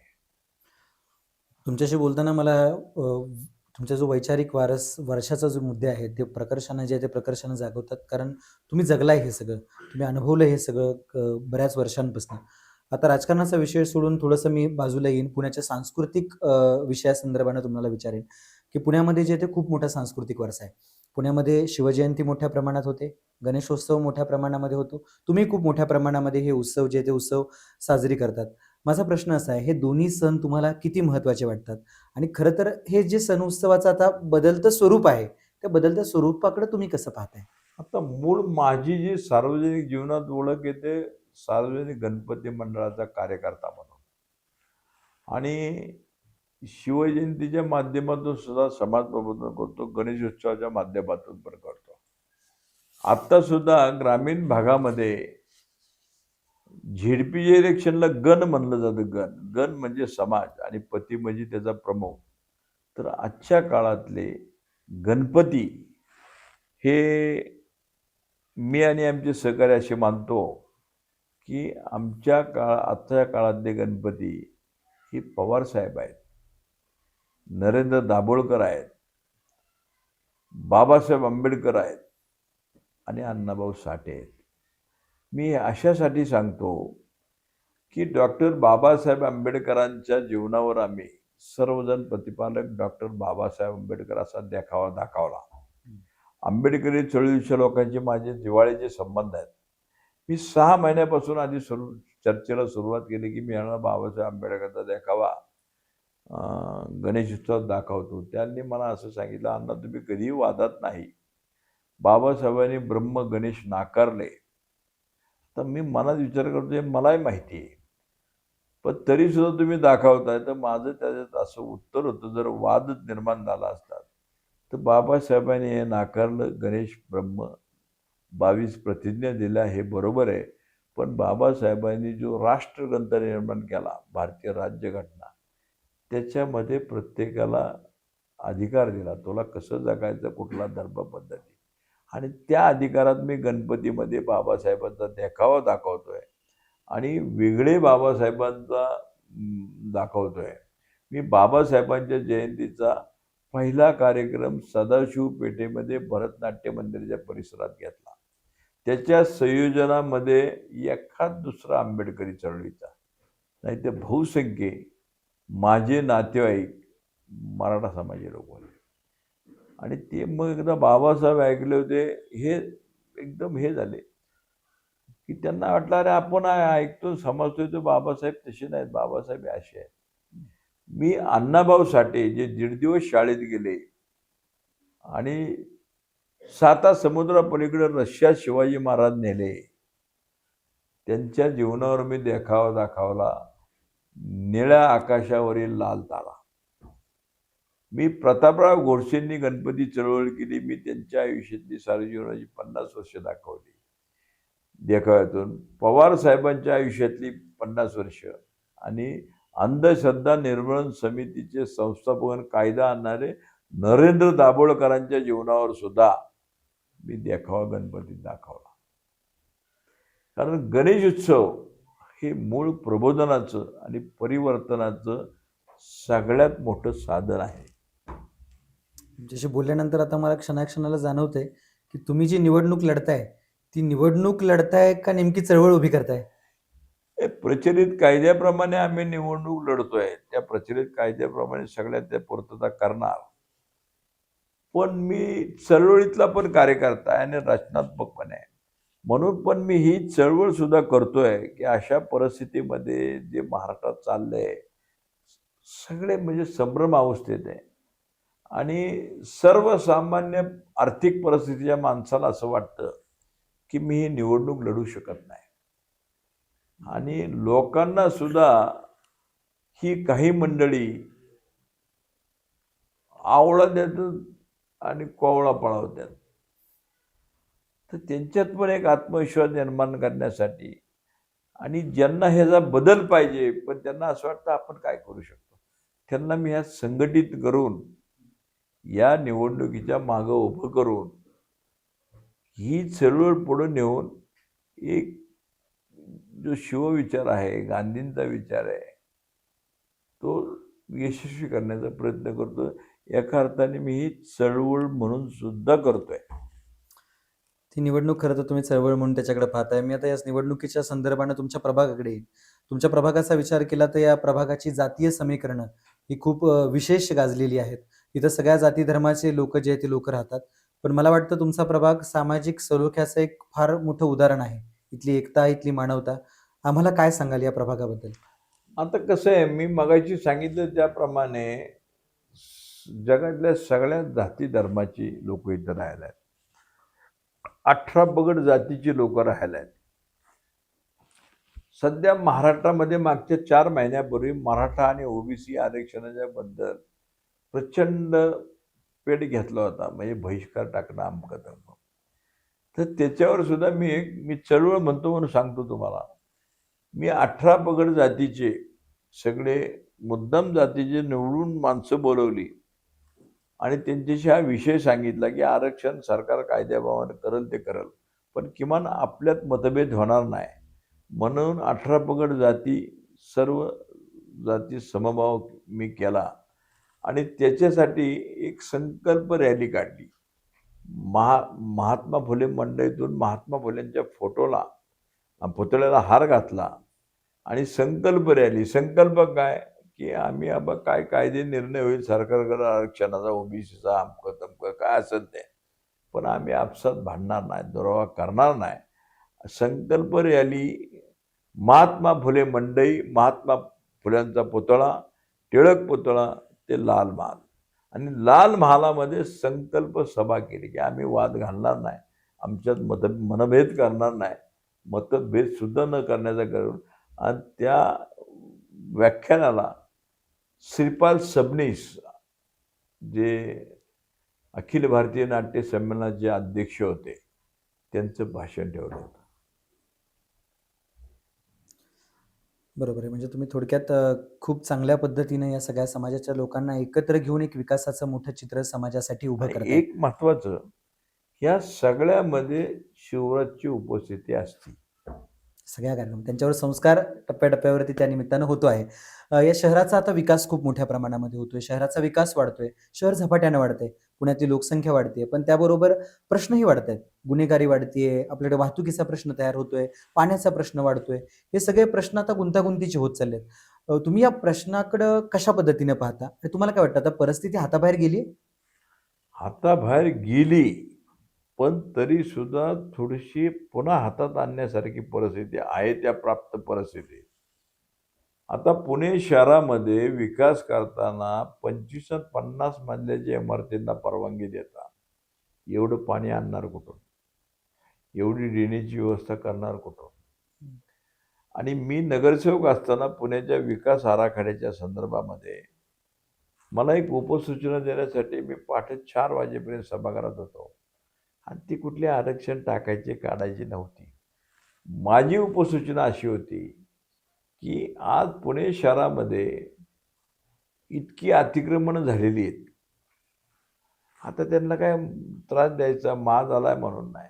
Speaker 2: तुमच्याशी बोलताना मला तुमचा जो वैचारिक वर्षाचा जो मुद्दे आहे ते प्रकर्षानं जे आहे ते प्रकर्षानं जागवतात, कारण तुम्ही जगलाय हे सगळं, तुम्ही अनुभवलं हे सगळं बऱ्याच वर्षांपासून. आता राजकारणाचा विषय सोडून थोडंसं मी बाजूला येईन, पुण्याच्या सांस्कृतिक विषयासंदर्भानं तुम्हाला विचारेन की पुण्यामध्ये जे ते खूप मोठा सांस्कृतिक वारसा आहे. पुण्यामध्ये शिवजयंती मोठ्या प्रमाणात होते, गणेशोत्सव मोठ्या प्रमाणामध्ये होतो, तुम्ही खूप मोठ्या प्रमाणामध्ये हे उत्सव जे ते उत्सव साजरी करतात. माझा प्रश्न असा आहे, हे दोन्ही सण तुम्हाला किती महत्त्वाचे वाटतात? आणि खरं तर हे जे सण उत्सवाचं आता बदलतं स्वरूप आहे, त्या बदलत्या स्वरूपाकडे तुम्ही कसं पाहताय?
Speaker 1: आता मूळ माझी जी सार्वजनिक जीवनात ओळख येते सार्वजनिक गणपती मंडळाचा कार्यकर्ता म्हणून, आणि शिवजयंतीच्या माध्यमातून सुद्धा समाज प्रबोधन करतो, गणेशोत्सवाच्या माध्यमातून पण करतो. आता सुद्धा ग्रामीण भागामध्ये झेडपीच्या इलेक्शनला गण म्हणलं जातं. गण गण म्हणजे समाज आणि पती म्हणजे त्याचा प्रमुख. तर आजच्या काळातले गणपती हे मी आणि आमचे सहकारी असे मानतो की आजच्या काळातले गणपती ही पवारसाहेब आहेत, नरेंद्र दाभोळकर आहेत, बाबासाहेब आंबेडकर आहेत आणि अण्णाभाऊ साठे आहेत. मी अशासाठी सांगतो की डॉक्टर बाबासाहेब आंबेडकरांच्या जीवनावर आम्ही सर्वजण प्रतिपालक डॉक्टर बाबासाहेब आंबेडकर असा देखावा दाखवला. आंबेडकरी चळवळीच्या लोकांचे माझे जिव्हाळ्याचे संबंध आहेत. मी 6 महिन्यापासून आधी चर्चेला सुरुवात केली की मी यांना बाबासाहेब आंबेडकरचा देखावा गणेशोत्सवात दाखवतो. त्यांनी मला असं सांगितलं, अण्णा तुम्ही कधीही वादात नाही, बाबासाहेबांनी ब्रह्म गणेश नाकारले. तर मी मनात विचार करतोय मलाही माहिती आहे, पण तरी सुद्धा तुम्ही दाखवताय. तर माझं त्याच्यात असं उत्तर होतं, जर वादच निर्माण झाला असता तर बाबासाहेबांनी हे नाकारलं, गणेश ब्रह्म 22 प्रतिज्ञा दिल्या हे बरोबर आहे, पण बाबासाहेबांनी जो राष्ट्रग्रंथ निर्माण केला भारतीय राज्यघटना, त्याच्यामध्ये प्रत्येकाला अधिकार दिला, तुला कसं जगायचं, कुठला धर्म पद्धती, आणि त्या अधिकारात मी गणपतीमध्ये बाबासाहेबांचा देखावा दाखवतोय आणि वेगळे बाबासाहेबांचा दाखवतोय. मी बाबासाहेबांच्या जयंतीचा पहिला कार्यक्रम सदाशिव पेठेमध्ये भरतनाट्य मंदिराच्या परिसरात घेतला. त्याच्या संयोजनामध्ये एखाद दुसरा आंबेडकरी चळवळीचा, नाही ते बहुसंख्ये माझे नातेवाईक मराठा समाजाचे लोक होते. आणि ते मग एकदा बाबासाहेब ऐकले होते, हे एकदम हे झाले की त्यांना वाटलं अरे आपण ऐकतो समजतोय तो बाबासाहेब तसे नाहीत, बाबासाहेब असे आहेत. मी अण्णाभाऊ साठे जे 1.5 दिवस शाळेत गेले आणि 7 समुद्रापलीकडे रशियात शिवाजी महाराज नेले, त्यांच्या जीवनावर मी देखावा दाखवला, निळ्या आकाशावरील लाल तारा. मी प्रतापराव गोडसेंनी गणपती चळवळ केली, मी त्यांच्या आयुष्यातली सारी जीवनाची 50 वर्ष दाखवली देखाव्यातून. पवार साहेबांच्या आयुष्यातली 50 वर्ष आणि अंधश्रद्धा निर्मूलन समितीचे संस्थापक कायदा आणणारे नरेंद्र दाभोळकरांच्या जीवनावर सुद्धा मी देखावा गणपतीत दाखवला. कारण गणेश उत्सव हे मूळ प्रबोधनाचं आणि परिवर्तनाचं सगळ्यात मोठं साधन आहे.
Speaker 2: तुमच्याशी बोलल्यानंतर आता मला क्षणाक्षणाला जाणवतंय की तुम्ही जी निवडणूक लढताय ती निवडणूक लढताय का नेमकी चळवळ उभी करताय?
Speaker 1: प्रचलित कायद्याप्रमाणे आम्ही निवडणूक लढतोय, त्या प्रचलित कायद्याप्रमाणे सगळ्यात त्या पूर्तता करणार. पण मी चळवळीतला पण कार्यकर्ता आहे आणि रचनात्मक पण आहे. म्हणून पण मी ही चळवळ सुद्धा करतोय की अशा परिस्थितीमध्ये जे महाराष्ट्रात चाललंय, सगळे म्हणजे संभ्रम अवस्थेत आहे आणि सर्वसामान्य आर्थिक परिस्थितीच्या माणसाला असं वाटतं की मी ही निवडणूक लढू शकत नाही. आणि लोकांना सुद्धा ही काही मंडळी आवळा देतात आणि कोवळा पळवतात. तर त्यांच्यात पण एक आत्मविश्वास निर्माण करण्यासाठी आणि ज्यांना ह्याचा बदल पाहिजे, पण त्यांना असं वाटतं आपण काय करू शकतो, त्यांना मी ह्या संघटित करून या निवडणुकीच्या मागं उभं करून ही चळवळ पुढे नेऊन एक जो शिवविचार आहे, गांधींचा विचार आहे, तो यशस्वी करण्याचा प्रयत्न करतो. एका अर्थाने मी ही चळवळ म्हणून सुद्धा करतोय.
Speaker 2: ती निवडणूक खरं तर तुम्ही चळवळ म्हणून त्याच्याकडे पाहताय. मी आता या निवडणुकीच्या संदर्भानं तुमच्या प्रभागाकडे येईल. तुमच्या प्रभागाचा विचार केला तर या प्रभागाची जातीय समीकरणं ही खूप विशेष गाजलेली आहेत. इथं सगळ्या जाती धर्माचे लोक जे आहेत ते लोक राहतात. पण मला वाटतं तुमचा प्रभाग सामाजिक सलोख्याचं एक फार मोठं उदाहरण आहे. इथली एकता, इथली मानवता. आम्हाला काय सांगाल या प्रभागाबद्दल?
Speaker 1: आता कसं आहे, मी मगाशी सांगितलं त्याप्रमाणे जगातल्या सगळ्या जाती धर्माची लोक इथं राहायला आहेत. 18 पगड जातीची लोक राहायला आहेत. सध्या महाराष्ट्रामध्ये मागच्या 4 महिन्यापूर्वी मराठा आणि ओबीसी आरक्षणाच्या बद्दल प्रचंड पेट घेतला होता, म्हणजे बहिष्कार टाकणं अमकं तमकं. तर त्याच्यावर सुद्धा मी चळवळ म्हणतो म्हणून सांगतो तुम्हाला. मी 18 पगड जातीचे सगळे मुद्दाम जातीचे निवडून माणसं बोलवली आणि त्यांच्याशी हा विषय सांगितला की आरक्षण सरकार कायद्याप्रमाणे करेल ते करेल, पण किमान आपल्यात मतभेद होणार नाही म्हणून 18 पगड जाती, सर्व जाती समभाव मी केला आणि त्याच्यासाठी एक संकल्प रॅली काढली. महात्मा फुले मंडईतून महात्मा फुलेंच्या पुतळ्याला हार घातला आणि संकल्प रॅली. संकल्प काय की आम्ही आता काय कायदे निर्णय होईल सरकारकडे आरक्षणाचा, ओबीसीचा, अमकं तमकं काय असेल ते, पण आम्ही आपसात भांडणार नाही, दुरावा करणार नाही. संकल्प रॅली, महात्मा फुले मंडई, महात्मा फुल्यांचा पुतळा, टिळक पुतळा ते लाल महाल, आणि लाल महालामध्ये संकल्प सभा केली की आम्ही वाद घालणार नाही, आमच्यात मनभेद करणार नाही, मतभेद सुद्धा न करण्याचा करून. आणि त्या व्याख्यानाला श्रीपाल सबनीस, जे अखिल भारतीय नाट्य संमेलनाचे अध्यक्ष होते, त्यांचं भाषण ठेवलं होतं.
Speaker 2: बरोबर आहे. म्हणजे तुम्ही थोडक्यात खूप चांगल्या पद्धतीने या सगळ्या समाजाच्या लोकांना एकत्र घेऊन एक विकासाचं मोठं चित्र समाजासाठी उभं
Speaker 1: आणि
Speaker 2: करताय.
Speaker 1: एक महत्वाचं, या सगळ्यामध्ये शिवराजची उपस्थिती असते.
Speaker 2: सगळ्या कार्यक्रम त्यांच्यावर संस्कार टप्प्याटप्प्यावरती त्या निमित्तानं होतो आहे. या शहराचा आता विकास खूप मोठ्या प्रमाणामध्ये होतोय. शहराचा विकास वाढतोय. शहर झपाट्यानं वाढतंय. पुण्यातली लोकसंख्या वाढतेय. पण त्याबरोबर प्रश्नही वाढतायत. गुन्हेगारी वाढतीये. आपल्याकडे वाहतुकीचा प्रश्न तयार होतोय. पाण्याचा प्रश्न वाढतोय. हे सगळे प्रश्न आता गुंतागुंतीचे होत चाललेत. तुम्ही या प्रश्नाकडं कशा पद्धतीने पाहता? आणि तुम्हाला काय वाटतं आता परिस्थिती हाताबाहेर गेली?
Speaker 1: हाताबाहेर गेली, पण तरी सुद्धा थोडीशी पुन्हा हातात आणण्यासारखी परिस्थिती आहे, त्या प्राप्त परिस्थिती. आता पुणे शहरामध्ये विकास करताना 25 आणि 50 मजल्याच्या इमारतींना परवानगी देतात. एवढं पाणी आणणार कुठून? एवढी ड्रेनेजची व्यवस्था करणार कुठून? आणि मी नगरसेवक असताना पुण्याच्या विकास आराखड्याच्या संदर्भामध्ये मला एक उपसूचना देण्यासाठी मी पहाटे 4 वाजेपर्यंत सभागृहात होतो आणि ती कुठली आरक्षण टाकायची काढायची नव्हती. माझी उपसूचना अशी होती की आज पुणे शहरामध्ये इतकी अतिक्रमणं झालेली आहेत, आता त्यांना काय त्रास द्यायचा, माज आलाय म्हणून नाही,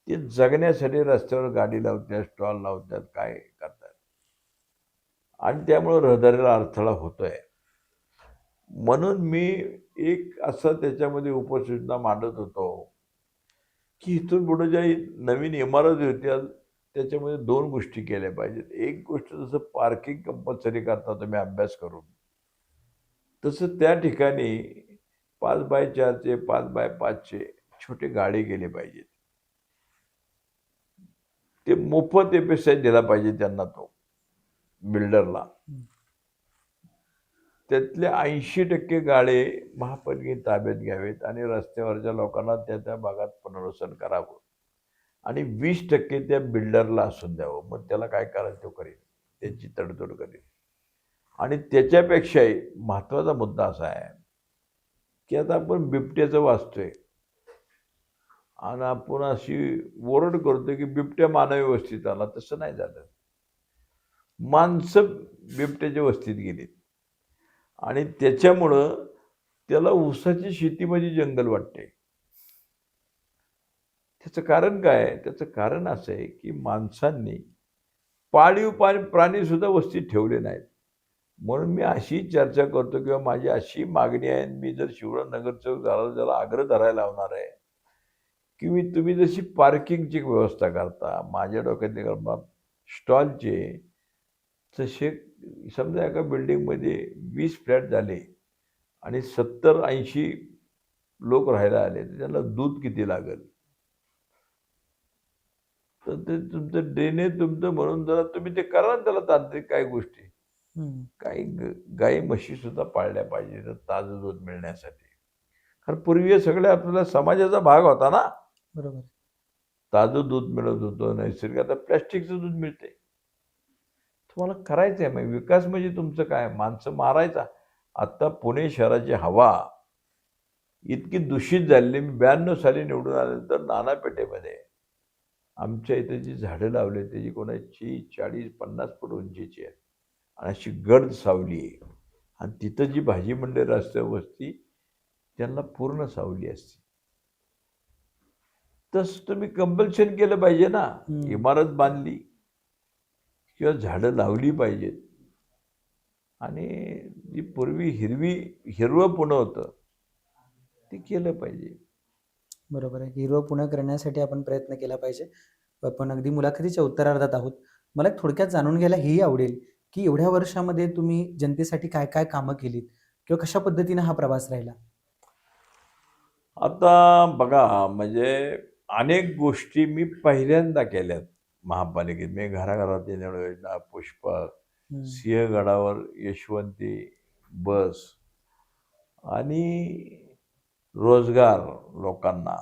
Speaker 1: ते जगण्यासाठी रस्त्यावर गाडी लावतात, स्टॉल लावतात, काय करतात, आणि त्यामुळे रहदारीला अडथळा होतोय. म्हणून मी एक असं त्याच्यामध्ये उपसूचना मांडत होतो की इथून पुढे ज्या नवीन इमारती होत्या त्याच्यामध्ये 2 गोष्टी केल्या पाहिजेत. एक गोष्ट, जसं पार्किंग कंपल्सरी करता तुम्ही अभ्यास करून, तसं त्या ठिकाणी 5x4चे 5x5चे छोटे गाडे गेले पाहिजेत. ते मोफत FSI दिला पाहिजे त्यांना, तो बिल्डरला. त्यातले 80% गाडे महापालिकेने ताब्यात घ्यावेत आणि रस्त्यावरच्या लोकांना त्या भागात पुनर्वसन करावं आणि 20% त्या बिल्डरला असून द्यावं. मग त्याला काय करायचं तो करेल, त्याची तडजोड करेल. आणि त्याच्यापेक्षाही महत्वाचा मुद्दा असा आहे की आता आपण बिबट्याचं वाचतोय आणि आपण अशी ओरड करतोय की बिबट्या मानवी वस्तीत आला. तसं नाही झालं. माणसं बिबट्याच्या वस्तीत गेलीत आणि त्याच्यामुळं त्याला ऊसाची शेती म्हणजे जंगल वाटते. त्याचं कारण काय आहे? त्याचं कारण असं आहे की माणसांनी पाळीव प्राणी सुद्धा वस्तीत ठेवले नाहीत. म्हणून मी अशी चर्चा करतो किंवा माझी अशी मागणी आहे, मी जर शिवराम नगरसेवक झाला त्याला आग्रह धरायला लावणार आहे की तुम्ही जशी पार्किंगची व्यवस्था करता, माझ्या डोक्यात स्टॉलचे, तसे समजा एका बिल्डिंगमध्ये 20 फ्लॅट झाले आणि 70-80 लोक राहायला आले, तर त्यांना दूध किती लागेल? तर ते तुमचं ड्रेनेज तुमचं म्हणून जरा तुम्ही ते करा ना, त्याला तांत्रिक काही गोष्टी. काही गाई म्हशी सुद्धा पाळल्या पाहिजे तर ताजं दूध मिळण्यासाठी. कारण पूर्वी हे सगळे आपल्याला समाजाचा भाग होता ना.
Speaker 2: बरोबर.
Speaker 1: ताजं दूध मिळत होतं नैसर्गिक. आता प्लॅस्टिकचं दूध मिळते. तुम्हाला करायचं आहे मग विकास म्हणजे तुमचं काय? माणसं मारायचा. आता पुणे शहराची हवा इतकी दूषित झालेली. मी 92 साली निवडून आल्यानंतर नानापेठेमध्ये आमच्या इथे जी झाडं लावली त्याची कोणाची 40-50 फूट उंचीची आहे आणि अशी गर्द सावली आहे. आणि तिथं जी भाजी मंडई असते वस्ती, त्यांना पूर्ण सावली असते. तसं तुम्ही कंपल्शन केलं पाहिजे ना. इमारत बांधली किंवा झाडं लावली पाहिजेत आणि जी पूर्वी हिरवं पुणं होतं ते केलं पाहिजे.
Speaker 2: बरोबर आहे. हिरवं पुणं करण्यासाठी आपण प्रयत्न केला पाहिजे. आपण अगदी मुलाखतीच्या उत्तरार्धात आहोत. मला एक थोडक्यात जाणून घ्यायला हेही आवडेल की एवढ्या वर्षामध्ये तुम्ही जनतेसाठी काय काय कामं केलीत किंवा कशा पद्धतीने हा प्रवास राहिला?
Speaker 1: आता बघा, म्हणजे अनेक गोष्टी मी पहिल्यांदा केल्यात महापालिकेत. मी घराघरात येणाऱ्या योजना, पुष्पक, सिंहगडावर यशवंती बस आणि रोजगार लोकांना.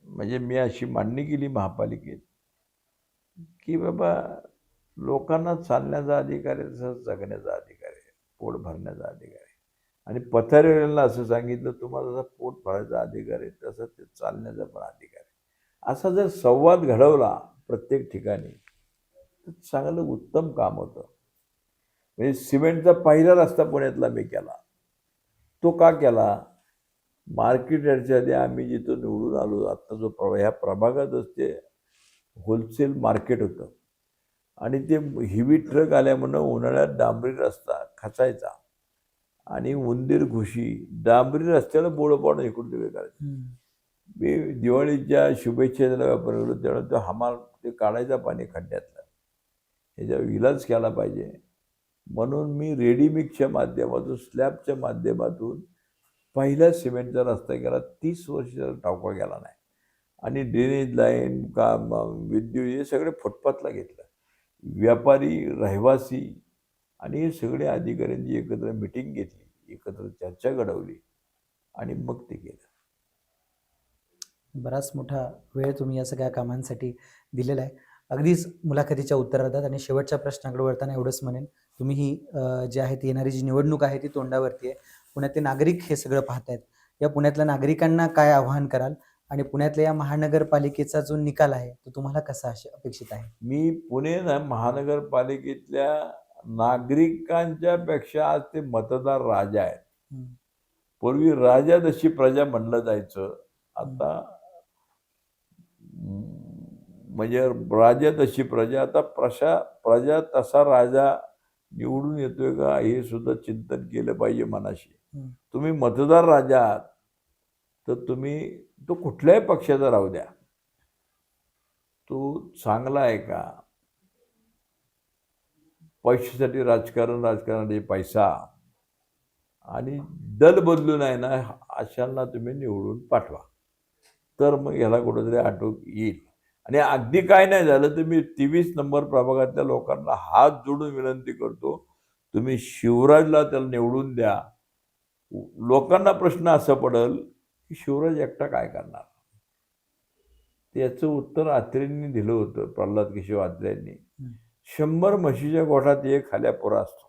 Speaker 1: म्हणजे मी अशी मांडणी केली महापालिकेत की बाबा लोकांना चालण्याचा अधिकार आहे, तसंच जगण्याचा अधिकार आहे, पोट भरण्याचा अधिकार आहे. आणि पथारीवाल्यांना असं सांगितलं तुम्हाला जसा पोट भरायचा अधिकार आहे तसं ते चालण्याचा पण अधिकार आहे. असा जर संवाद घडवला प्रत्येक ठिकाणी तर चांगलं उत्तम काम होतं. म्हणजे सिमेंटचा पहिला रस्ता पुण्यातला मी केला. तो का केला? मार्केट यार्डच्या आधी आम्ही जिथं निवडून आलो, आत्ता जो ह्या प्रभागातच ते होलसेल मार्केट होतं आणि ते हेवी ट्रक आल्यामुळं उन्हाळ्यात डांबरी रस्ता खचायचा आणि उंदीर घुशी डांबरी रस्त्याला बोळं पाडून इकडून तिकडे करायचं. मी दिवाळीच्या शुभेच्छा द्यायला वापर केलो, त्यावेळेला तो हमाल ते काढायचा पाणी खड्ड्यातलं. ह्याच्यावर इलाज केला पाहिजे म्हणून मी रेडीमिक्सच्या माध्यमातून, स्लॅबच्या माध्यमातून पहिला सिमेंटचा रस्ता केला. 30 वर्ष टाकवा गेला नाही. आणि ड्रेनेज लाईन विद्युत हे सगळे फुटपाथला घेतलं. व्यापारी, रहिवासी आणि हे सगळे अधिकाऱ्यांची एकत्र मिटिंग घेतली, एकत्र चर्चा घडवली आणि मग ते केलं.
Speaker 2: बराच मोठा वेळ तुम्ही या सगळ्या कामांसाठी दिलेला आहे. अगदीच मुलाखतीच्या उत्तरार्धात आणि शेवटच्या प्रश्नाकडे वळताना एवढंच म्हणेन, तुम्ही ही जी आहे ती येणारी जी निवडणूक आहे ती तोंडावरती आहे. पुण्यातले नागरिक हे सगळं पाहतायत. या पुण्यातल्या नागरिकांना काय आव्हान कराल आणि पुण्यातल्या या महानगरपालिकेचा जो निकाल आहे तो तुम्हाला कसा अपेक्षित आहे?
Speaker 1: मी पुणे महानगरपालिकेतल्या नागरिकांच्या पेक्षा आज ते मतदार राजा आहेत. पूर्वी राजा जशी प्रजा म्हणलं जायचं, आता म्हणजे राजा तशी प्रजा, आता प्रजा तसा राजा निवडून येतोय का हे सुद्धा चिंतन केलं पाहिजे मनाशी. तुम्ही मतदार राजा आहात तर तुम्ही तो कुठल्याही पक्षाचा राहू द्या, तो चांगला आहे का? पैशासाठी राजकारण, राजकारणासाठी पैसा आणि दल बदलून आहे ना अशांना तुम्ही निवडून पाठवा, तर मग ह्याला कुठंतरी आटोप येईल. आणि अगदी काय नाही झालं तर मी 23 नंबर प्रभागातल्या लोकांना हात जोडून विनंती करतो, तुम्ही शिवराजला त्याला निवडून द्या. लोकांना प्रश्न असा पडेल की शिवराज एकटा काय करणार. त्याचं उत्तर अत्रेंनी दिलं होतं, प्रल्हाद केशव अत्रेंनी. 100 म्हशीच्या गोठात एक खाल्या पुरा असतो.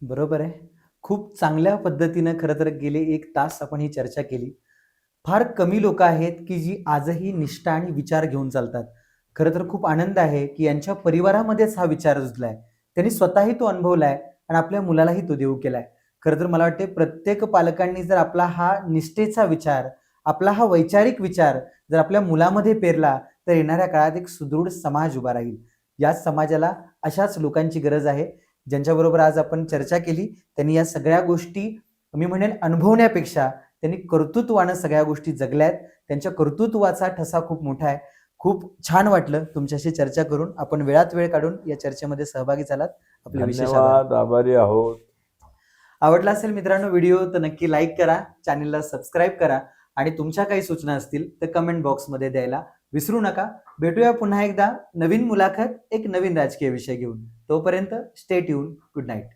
Speaker 2: बरोबर आहे. खूप चांगल्या पद्धतीनं खरं तर गेले 1 तास आपण ही चर्चा केली. फार कमी लोकं आहेत की जी आजही निष्ठा आणि विचार घेऊन चालतात. खरं तर खूप आनंद आहे की यांच्या परिवारामध्येच हा विचार रुजलाय. त्यांनी स्वतःही तो अनुभवलाय आणि आपल्या मुलालाही तो देऊ केलाय. खरं तर मला वाटते प्रत्येक पालकांनी जर आपला हा निष्ठेचा विचार, आपला हा वैचारिक विचार जर आपल्या मुलामध्ये पेरला, तर येणाऱ्या काळात एक सुदृढ समाज उभा राहील. याच समाजाला अशाच लोकांची गरज आहे. ज्यांच्याबरोबर आज आपण चर्चा केली, त्यांनी या सगळ्या गोष्टी मी म्हणेन अनुभवण्यापेक्षा त्यांनी कर्तृत्वानं सगळ्या गोष्टी जगल्यात. त्यांच्या कर्तृत्वाचा ठसा खूप मोठा आहे. खूप छान वाटलं तुमच्याशी चर्चा करून. आपण वेळात वेळ काढून या चर्चेमध्ये सहभागी झालात. आपले विशेष आभार.
Speaker 1: धन्यवाद, आभारी आहोत.
Speaker 2: आवडला असेल मित्रांनो व्हिडिओ तर नक्की लाईक करा, चॅनलला सबस्क्राईब करा आणि तुमच्या काही सूचना असतील तर कमेंट बॉक्समध्ये द्यायला विसरू नका. भेटूया पुन्हा एकदा नवीन मुलाखत, एक नवीन राजकीय विषय घेऊन. तोपर्यंत स्टे ट्यून. Good night.